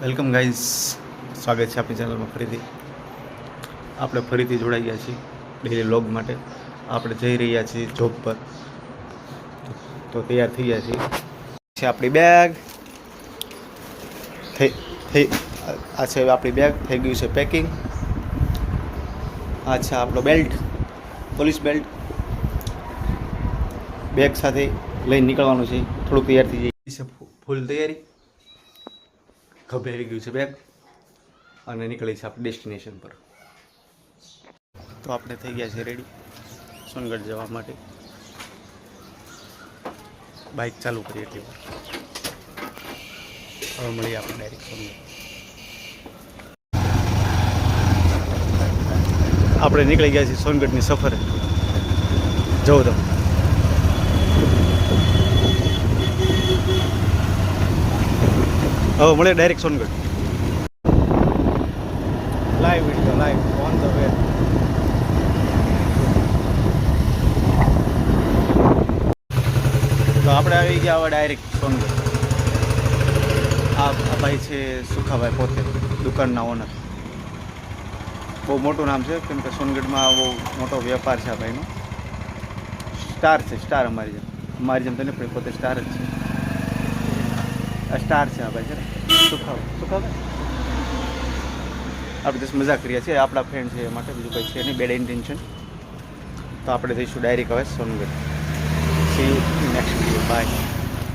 Welcome guys, સ્વાગત છે આપણી ચેનલમાં ફરીથી. આપણે ફરીથી જોડાઈ ગયા છીએ ડેલી વ્લોગ માટે. આપણે જઈ રહ્યા છીએ જોબ પર, તો તૈયાર થઈ ગયા છીએ. છે આપણી બેગ થઈ આ છે આપણી બેગ, થઈ ગયું છે પેકિંગ. આ છે આપણો બેલ્ટ, પોલીસ બેલ્ટ. બેગ સાથે લઈને નીકળવાનું છે. થોડુંક તૈયાર થઈ જાય છે, ફૂલ તૈયારી. ખભે આવી ગયું છે બેગ અને નીકળી છે આપણે ડેસ્ટિનેશન પર. તો આપણે થઈ ગયા છે રેડી સોનગઢ જવા માટે. બાઇક ચાલુ કરીએ એટલી વાર. હવે મળીએ આપણે ડાયરેક્ટ સોનગઢ. આપણે નીકળી ગયા છીએ સોનગઢની સફરે. જવું તમે. હવે મળે direct Songadh. Live video, live on the way. તો આપણે આવી ગયા હવે ડાયરેક્ટ સોનગઢ. આ ભાઈ છે સુખાભાઈ, પોતે દુકાનના ઓનર. બહુ મોટું નામ છે, કેમ કે સોનગઢમાં બહુ મોટો વેપાર છે આ ભાઈનો. સ્ટાર છે, સ્ટાર અમારી જેમ તને પણ પોતે સ્ટાર જ છે. આ સ્ટાર છે આ ભાઈ છે ને સુખાભાઈ. આપણે જસ્ટ મજાક કરીએ છીએ, આપણા ફ્રેન્ડ છે એ માટે, બીજું કંઈ છે નહીં, બેડ ઇન્ટેન્શન. તો આપણે જઈશું ડાયરેક્ટ હવે Songadh. See you next video. By.